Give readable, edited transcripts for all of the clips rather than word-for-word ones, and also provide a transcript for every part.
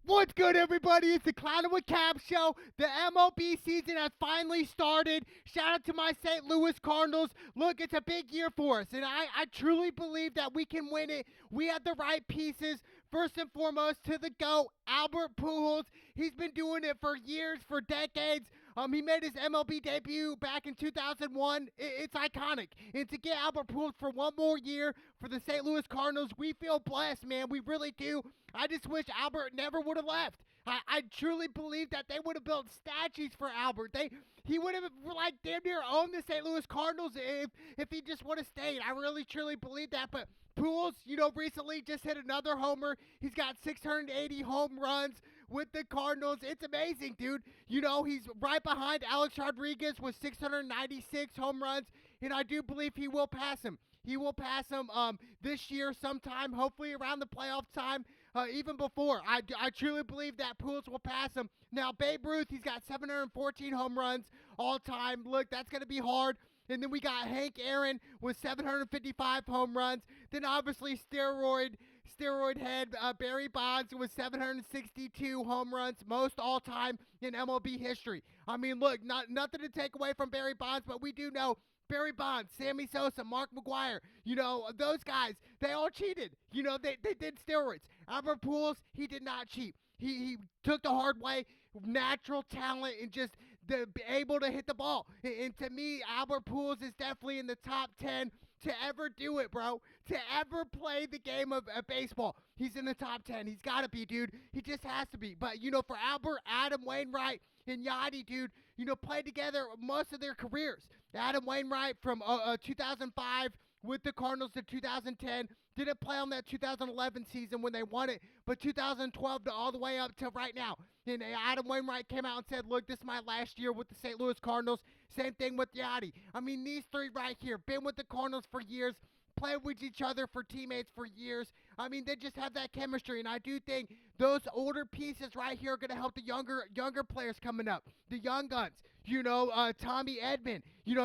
What's good, everybody? It's the Clown with Cap show. The MLB season has finally started. Shout out to my St. Louis Cardinals. Look, it's a big year for us, and I truly believe that we can win it. We have the right pieces. First and foremost, to the GOAT, Albert Pujols. He's been doing it for years, for decades. He made his MLB debut back in 2001. It's iconic. And to get Albert Pujols for one more year for the St. Louis Cardinals, we feel blessed, man. We really do. I just wish Albert never would have left. I truly believe that they would have built statues for Albert. He would have like damn near owned the St. Louis Cardinals if he just would have stayed. I really truly believe that. But Pujols, recently just hit another homer. He's got 680 home runs with the Cardinals. It's amazing, dude. He's right behind Alex Rodriguez with 696 home runs, and I do believe he will pass him. He will pass him this year sometime, hopefully around the playoff time, even before. I truly believe that Pujols will pass him. Now, Babe Ruth, he's got 714 home runs all time. Look, that's going to be hard. And then we got Hank Aaron with 755 home runs. Then obviously steroid head Barry Bonds with 762 home runs, most all time in MLB history. I mean, look, nothing to take away from Barry Bonds, but we do know Barry Bonds, Sammy Sosa, Mark McGwire, those guys, they all cheated. They did steroids. Albert Pujols, he did not cheat. He took the hard way, natural talent, and just able to hit the ball. And to me, Albert Pujols is definitely in the top 10 to ever do it, bro. To ever play the game of baseball. He's in the top 10. He's got to be, dude. He just has to be. But, for Albert, Adam Wainwright, and Yachty, dude, played together most of their careers. Adam Wainwright from 2005 with the Cardinals to 2010. Didn't play on that 2011 season when they won it, but 2012 to all the way up to right now. And Adam Wainwright came out and said, look, this is my last year with the St. Louis Cardinals. Same thing with Yachty. I mean, these three right here, been with the Cardinals for years, played with each other for teammates for years. I mean, they just have that chemistry, and I do think those older pieces right here are going to help the younger players coming up, the young guns. Tommy Edman,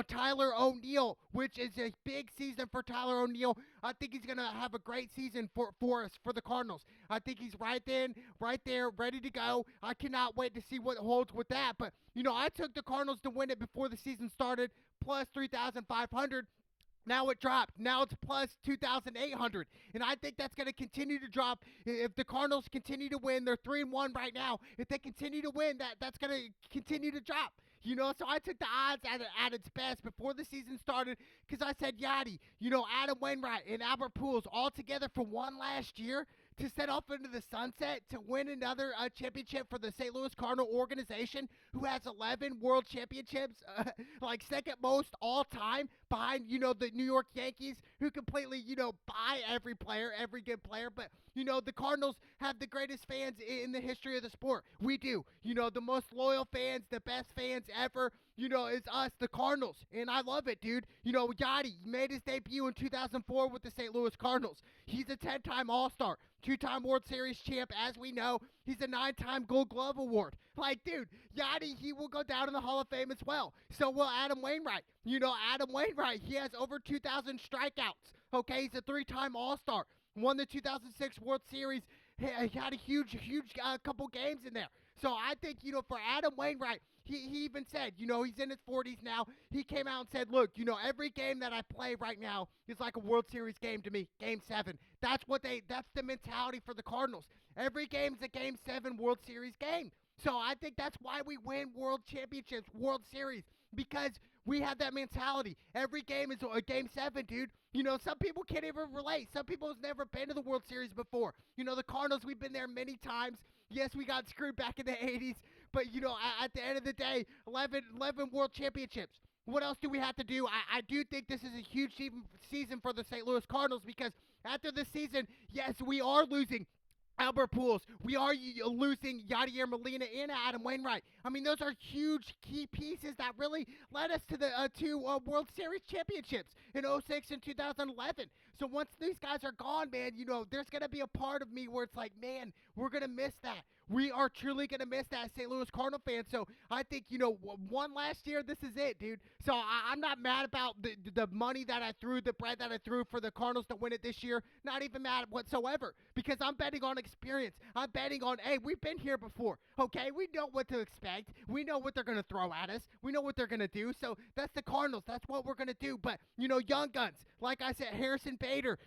Tyler O'Neill, which is a big season for Tyler O'Neill. I think he's going to have a great season for us, for the Cardinals. I think he's right there, ready to go. I cannot wait to see what holds with that. But, I took the Cardinals to win it before the season started, plus 3,500. Now it dropped. Now it's plus 2,800. And I think that's going to continue to drop. If the Cardinals continue to win, they're 3-1 right now. If they continue to win, that's going to continue to drop. So I took the odds at its best before the season started because I said Yachty, Adam Wainwright, and Albert Pujols all together for one last year to set off into the sunset to win another championship for the St. Louis Cardinal organization, who has 11 world championships, like second most all time behind, the New York Yankees, who completely, buy every player, every good player. But, the Cardinals have the greatest fans in the history of the sport. We do. The most loyal fans, the best fans ever, is us, the Cardinals. And I love it, dude. Yachty made his debut in 2004 with the St. Louis Cardinals. He's a 10-time All-Star, 2-time World Series champ, as we know. He's a 9-time Gold Glove Award. Like, dude, Yachty, he will go down in the Hall of Fame as well. So will Adam Wainwright. Adam Wainwright, he has over 2,000 strikeouts. Okay, he's a 3-time All-Star. Won the 2006 World Series. He had a huge couple games in there. So I think, for Adam Wainwright, he even said, he's in his 40s now. He came out and said, look, every game that I play right now is like a World Series game to me. Game 7. That's the mentality for the Cardinals. Every game is a Game 7 World Series game. So I think that's why we win World Championships, World Series, because we have that mentality. Every game is a Game 7, dude. Some people can't even relate. Some people have never been to the World Series before. The Cardinals, we've been there many times. Yes, we got screwed back in the 80s, but, at the end of the day, 11 World Championships. What else do we have to do? I do think this is a huge season for the St. Louis Cardinals because after this season, yes, we are losing Albert Pujols. We are losing Yadier Molina and Adam Wainwright. I mean, those are huge key pieces that really led us to the two World Series championships in '06 and 2011. So once these guys are gone, man, there's going to be a part of me where it's like, man, we're going to miss that. we are truly going to miss that St. Louis Cardinal fan. So I think, one last year, this is it, dude. So I'm not mad about the money that I threw, the bread that I threw for the Cardinals to win it this year. Not even mad whatsoever, because I'm betting on experience. I'm betting on, hey, we've been here before, okay? We know what to expect. We know what they're going to throw at us. We know what they're going to do. So that's the Cardinals. That's what we're going to do. But, young guns, like I said, Harrison Bader,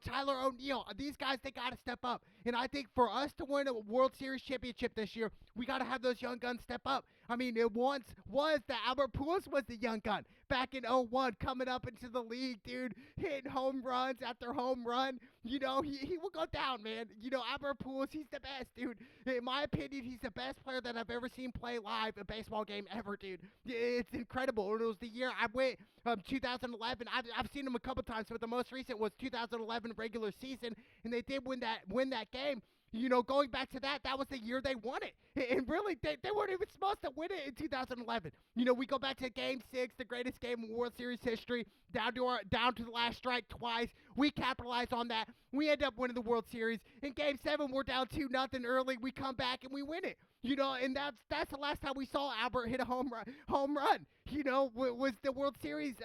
Tyler O'Neill, these guys, they got to step up. And I think for us to win a World Series championship this year, we got to have those young guns step up. I mean, it once was that Albert Pujols was the young gun back in 01, coming up into the league, dude, hitting home runs after home run. He will go down, man. Albert Pujols, he's the best, dude. In my opinion, he's the best player that I've ever seen play live a baseball game ever, dude. It's incredible. It was the year I went 2011. I've seen him a couple times, but the most recent was 2011 regular season, and they did win that game. Going back to that was the year they won it. And really, they weren't even supposed to win it in 2011. We go back to Game 6, the greatest game in World Series history, down to the last strike twice. We capitalize on that. We end up winning the World Series. In Game 7, we're down 2-0 early. We come back and we win it. And that's the last time we saw Albert hit a home run. Was the World Series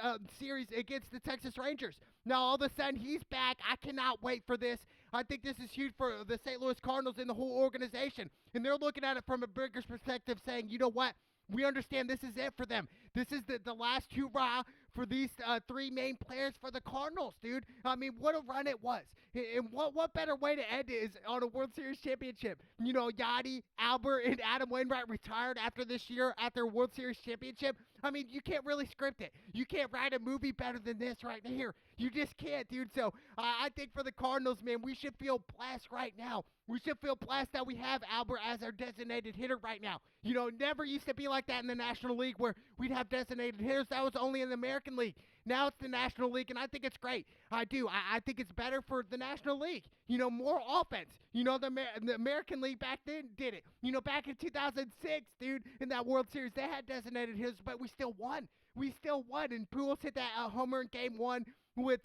against the Texas Rangers. Now all of a sudden he's back. I cannot wait for this. I think this is huge for the St. Louis Cardinals and the whole organization. And they're looking at it from a bigger perspective, saying, you know what? We understand this is it for them. This is the last hurrah for these three main players for the Cardinals, dude. I mean, what a run it was. And what better way to end it is on a World Series championship. Yachty, Albert, and Adam Wainwright retired after this year, after World Series championship. I mean, you can't really script it. You can't write a movie better than this right here. You just can't, dude. So I think for the Cardinals, man, we should feel blessed right now. We should feel blessed that we have Albert as our designated hitter right now. Never used to be like that in the National League where we'd have designated hitters. That was only in the American League. Now it's the National League, and I think it's great. I do. I think it's better for the National League. More offense. The American League back then did it. Back in 2006, dude, in that World Series, they had designated hitters, but we still won. And Pujols hit that homer in Game 1 with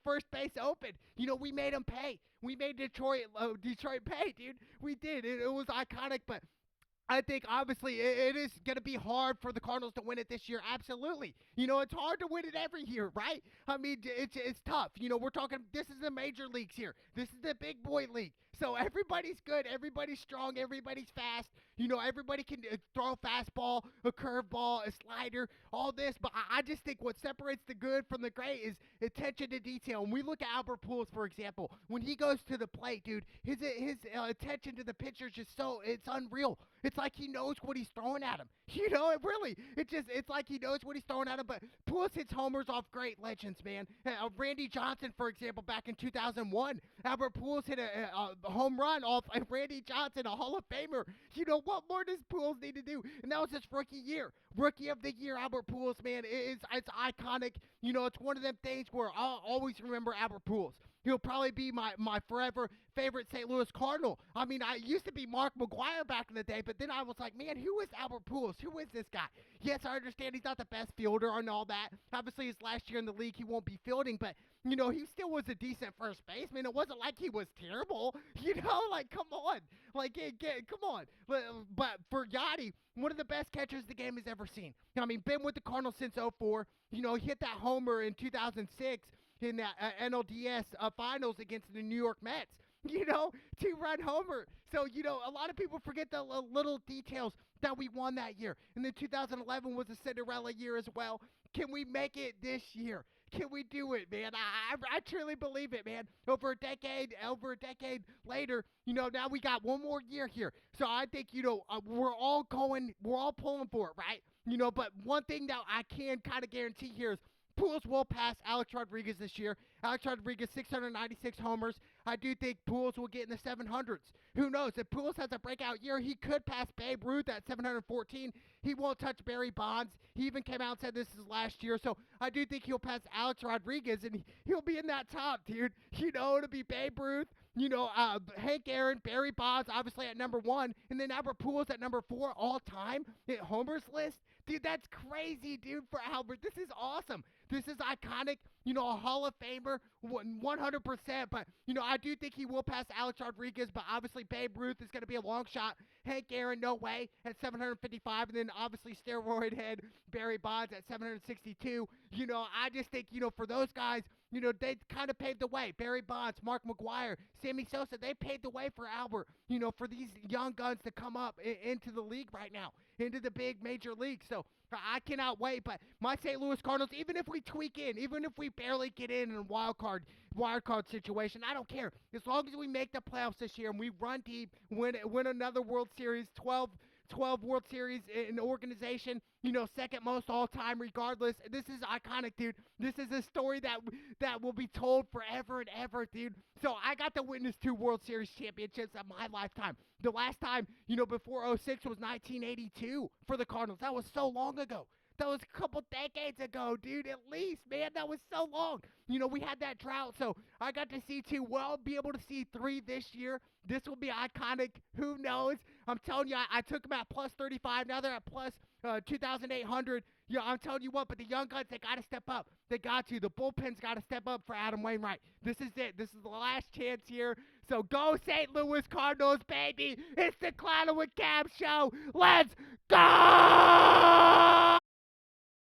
first base open. We made them pay. We made Detroit pay, dude. We did. It was iconic, but I think, obviously, it is going to be hard for the Cardinals to win it this year. Absolutely. It's hard to win it every year, right? I mean, it's tough. We're talking, this is the major leagues here. This is the big boy league. So everybody's good. Everybody's strong. Everybody's fast. Everybody can throw a fastball, a curveball, a slider, all this. But I just think what separates the good from the great is attention to detail. When we look at Albert Pujols, for example, when he goes to the plate, dude, his attention to the pitcher is just it's unreal. It's like he knows what he's throwing at him. It's like he knows what he's throwing at him. But Pujols hits homers off great legends, man. Randy Johnson, for example, back in 2001, Albert Pujols hit a home run off Randy Johnson, a Hall of Famer. What more does Pujols need to do? And that was his rookie year. Rookie of the year, Albert Pujols, man. It's iconic. It's one of them things where I'll always remember Albert Pujols. He'll probably be my forever favorite St. Louis Cardinal. I mean, I used to be Mark McGwire back in the day, but then I was like, man, who is Albert Pujols? Who is this guy? Yes, I understand he's not the best fielder and all that. Obviously, his last year in the league, he won't be fielding, but, he still was a decent first baseman. It wasn't like he was terrible. Come on. Come on. But for Yachty, one of the best catchers the game has ever seen. I mean, been with the Cardinals since 04. He hit that homer in 2006 in that NLDS finals against the New York Mets. 2-run homer. So, a lot of people forget the little details that we won that year. And then 2011 was a Cinderella year as well. Can we make it this year? Can we do it, man? I truly believe it, man. Over a decade later, now we got one more year here. So I think, we're all pulling for it, right? But one thing that I can kind of guarantee here is Pujols will pass Alex Rodriguez this year. Alex Rodriguez, 696 homers. I do think Pujols will get in the 700s. Who knows? If Pujols has a breakout year, he could pass Babe Ruth at 714. He won't touch Barry Bonds. He even came out and said this is last year. So I do think he'll pass Alex Rodriguez, and he'll be in that top, dude. To be Babe Ruth, Hank Aaron, Barry Bonds, obviously at number 1, and then Albert Pujols at number 4 all time. Homer's list, dude, that's crazy, dude. For Albert, this is awesome. This is iconic. A Hall of Famer, 100%. But I do think he will pass Alex Rodriguez. But obviously, Babe Ruth is going to be a long shot. Hank Aaron, no way at 755, and then obviously steroid head Barry Bonds at 762. I just think for those guys, they kind of paved the way. Barry Bonds, Mark McGwire, Sammy Sosa, they paved the way for Albert, for these young guns to come up into the league right now, into the big major league. So I cannot wait. But my St. Louis Cardinals, even if we tweak in, even if we barely get in a wild card situation, I don't care. As long as we make the playoffs this year and we run deep, win another World Series, 12 World Series in the organization, second most all time regardless. This is iconic, dude. This is a story that will be told forever and ever, dude. So I got to witness 2 World Series championships at my lifetime. The last time, before '06 was 1982 for the Cardinals. That was so long ago. That was a couple decades ago, dude, at least, man. That was so long. We had that drought, so I got to see 2. Well, I'll be able to see 3 this year. This will be iconic. Who knows? I'm telling you, I took them at plus 35. Now they're at plus 2,800. I'm telling you what, but the young guns, they got to step up. They got to. The bullpen's got to step up for Adam Wainwright. This is it. This is the last chance here. So go St. Louis Cardinals, baby. It's the Clown with Cab show. Let's go!